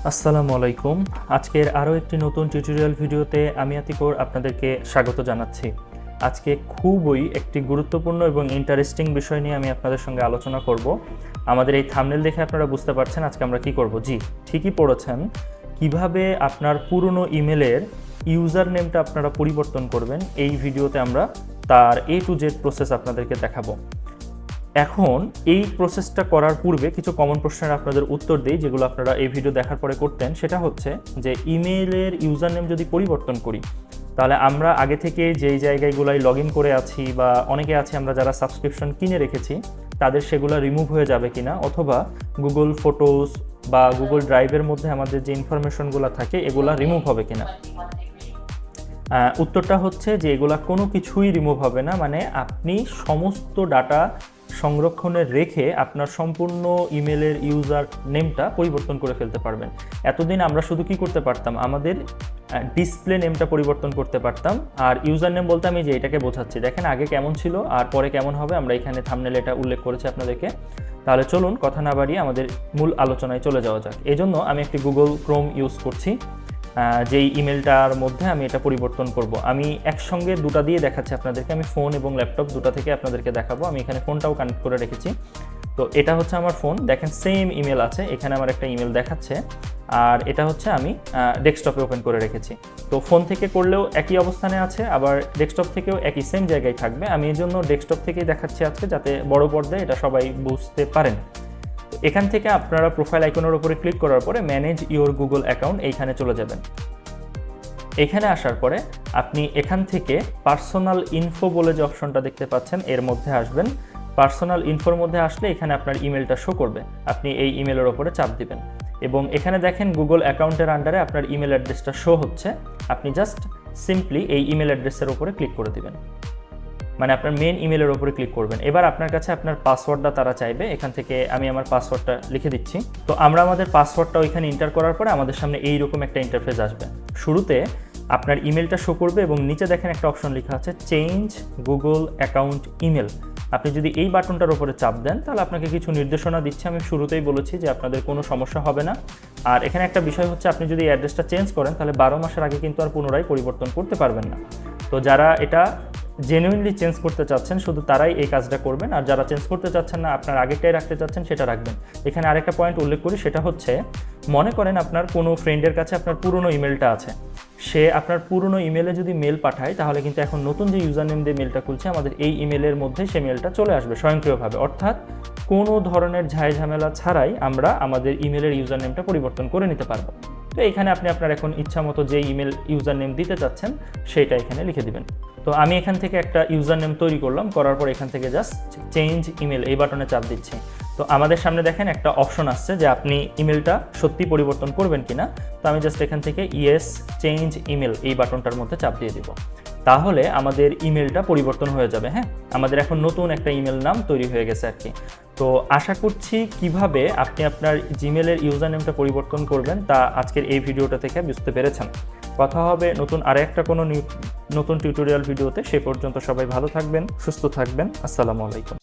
আসসালামু আলাইকুম। আজকের আরও একটি নতুন টিউটোরিয়াল ভিডিওতে আমি আতিকুর আপনাদেরকে স্বাগত জানাচ্ছি। আজকে খুবই একটি গুরুত্বপূর্ণ এবং ইন্টারেস্টিং বিষয় নিয়ে আমি আপনাদের সঙ্গে আলোচনা করব। আমাদের এই থাম্বনেল দেখে আপনারা বুঝতে পারছেন আজকে আমরা কি করব। জি, ঠিকই পড়েছেন। কিভাবে আপনার পুরনো ইমেলের ইউজার নেমটা আপনারা পরিবর্তন করবেন, এই ভিডিওতে আমরা তার A to Z প্রসেস আপনাদেরকে দেখাবো। এখন এই প্রসেসটা করার পূর্বে কিছু কমন প্রশ্নের আপনাদের উত্তর দিই, যেগুলো আপনারা এই ভিডিও দেখার পরে করতেন। সেটা হচ্ছে যে ইমেইলের ইউজার নেম যদি পরিবর্তন করি, তাহলে আমরা আগে থেকে যেই জায়গাগুলোয় লগ ইন করে আছি বা অনেকে আছে আমরা যারা সাবস্ক্রিপশন কিনে রেখেছি, তাদের সেগুলো রিমুভ হয়ে যাবে কিনা, অথবা গুগল ফটোস বা গুগল ড্রাইভের মধ্যে আমাদের যে ইনফরমেশনগুলো থাকে এগুলা রিমুভ হবে কিনা। উত্তরটা হচ্ছে যে এগুলা কোনো কিছুই রিমুভ হবে না। মানে আপনি সমস্ত ডাটা সংরক্ষণে রেখে আপনার সম্পূর্ণ ইমেলের ইউজার নেমটা পরিবর্তন করে ফেলতে পারবেন। এতদিন আমরা শুধু কি করতে পারতাম, আমাদের ডিসপ্লে নেমটা পরিবর্তন করতে পারতাম। আর ইউজার নেম বলতে আমি যে এটাকে বোঝাচ্ছি, দেখেন আগে কেমন ছিল আর পরে কেমন হবে, আমরা এখানে থাম্বনেলে এটা উল্লেখ করেছি আপনাদেরকে। তাহলে চলুন কথা না বাড়িয়ে আমাদের মূল আলোচনায় চলে যাওয়া যাক। এই জন্য আমি একটি গুগল ক্রোম ইউজ করছি, যেই ইমেলটার মধ্যে আমি এটা পরিবর্তন করব। আমি একসঙ্গে দুটা দিয়ে দেখাচ্ছি আপনাদেরকে, আমি ফোন এবং ল্যাপটপ দুটা থেকে আপনাদেরকে দেখাবো। আমি এখানে ফোনটাও কানেক্ট করে রেখেছি। তো এটা হচ্ছে আমার ফোন, দেখেন সেম ইমেল আছে, এখানে আমার একটা ইমেল দেখাচ্ছে। আর এটা হচ্ছে আমি ডেস্কটপে ওপেন করে রেখেছি। তো ফোন থেকে করলেও একই অবস্থানে আছে, আবার ডেস্কটপ থেকেও একই সেম জায়গায় থাকবে। আমি এই জন্য ডেস্কটপ থেকেই দেখাচ্ছি আজকে, যাতে বড় পর্দায় এটা সবাই বুঝতে পারেন। এখান থেকে আপনারা প্রোফাইল আইকনের উপরে ক্লিক করার পরে ম্যানেজ ইওর গুগল অ্যাকাউন্ট এইখানে চলে যাবেন। এখানে আসার পরে আপনি এখান থেকে পার্সোনাল ইনফো বলে যে অপশনটা দেখতে পাচ্ছেন এর মধ্যে আসবেন। পার্সোনাল ইনফোর মধ্যে আসলে এখানে আপনার ইমেলটা শো করবে, আপনি এই ইমেলের ওপরে চাপ দিবেন এবং এখানে দেখেন গুগল অ্যাকাউন্টের আন্ডারে আপনার ইমেল অ্যাড্রেসটা শো হচ্ছে। আপনি জাস্ট সিম্পলি এই ইমেল অ্যাড্রেসের উপরে ক্লিক করে দিবেন, মানে আপনার মেন ইমেলের ওপরে ক্লিক করবেন। এবার আপনার কাছে আপনার পাসওয়ার্ডটা তারা চাইবে, এখান থেকে আমি আমার পাসওয়ার্ডটা লিখে দিচ্ছি। তো আমরা আমাদের পাসওয়ার্ডটা ওইখানে এন্টার করার পরে আমাদের সামনে এইরকম একটা ইন্টারফেস আসবে। শুরুতে আপনার ইমেলটা শো করবে এবং নিচে দেখেন একটা অপশন লেখা আছে চেঞ্জ গুগল অ্যাকাউন্ট ইমেল। আপনি যদি এই বাটনটার উপরে চাপ দেন তাহলে আপনাকে কিছু নির্দেশনা দিচ্ছে। আমি শুরুতেই বলেছি যে আপনাদের কোনো সমস্যা হবে না। আর এখানে একটা বিষয় হচ্ছে, আপনি যদি অ্যাড্রেসটা চেঞ্জ করেন তাহলে 12 মাসের আগে কিন্তু আর পুনরায় পরিবর্তন করতে পারবেন না। তো যারা এটা জেনুইনলি চেঞ্জ করতে চাচ্ছেন শুধু তারাই এই কাজটা করবেন, আর যারা চেঞ্জ করতে চাচ্ছেন না, আপনার আগেরটাই রাখতে চাচ্ছেন, সেটা রাখবেন। এখানে আরেকটা পয়েন্ট উল্লেখ করি, সেটা হচ্ছে মনে করেন আপনার কোনো ফ্রেন্ডের কাছে আপনার পুরনো ইমেলটা আছে, সে আপনার পুরনো ইমেলে যদি মেল পাঠায় তাহলে কিন্তু এখন নতুন যে ইউজার নেম দিয়ে মেলটা খুলছে আমাদের এই ইমেলের মধ্যে সে মেলটা চলে আসবে স্বয়ংক্রিয়ভাবে। অর্থাৎ কোনো ধরনের ঝামেলা ছাড়াই আমরা আমাদের ইমেলের ইউজার নেমটা পরিবর্তন করে নিতে পারবো। তো এইখানে আপনি আপনার এখন ইচ্ছা মতো যে ইমেল ইউজার নেম দিতে চাচ্ছেন সেইটা এখানে লিখে দিবেন। তো আমি এখান থেকে একটা ইউজার নেম তৈরি করলাম, করার পর এখান থেকে জাস্ট চেঞ্জ ইমেল এই বাটনে চাপ দিচ্ছি। তো আমাদের সামনে দেখেন একটা অপশন আসছে যে আপনি ইমেলটা সত্যি পরিবর্তন করবেন কিনা। তো আমি জাস্ট এখান থেকে ইয়েস চেঞ্জ ইমেল এই বাটনটার মধ্যে চাপ দিয়ে দিব, তাহলে আমাদের ইমেলটা পরিবর্তন হয়ে যাবে। হ্যাঁ, আমাদের এখন নতুন একটা ইমেল নাম তৈরি হয়ে গেছে আর কি। তো আশা করছি কিভাবে আপনি আপনার জিমেলের ইউজার নেমটা পরিবর্তন করবেন তা আজকের এই ভিডিওটা থেকে বুঝতে পেরেছেন। কথা হবে নতুন আরেকটা কোনো নতুন টিউটোরিয়াল ভিডিওতে। সে পর্যন্ত সবাই ভালো থাকবেন, সুস্থ থাকবেন। আসসালামু আলাইকুম।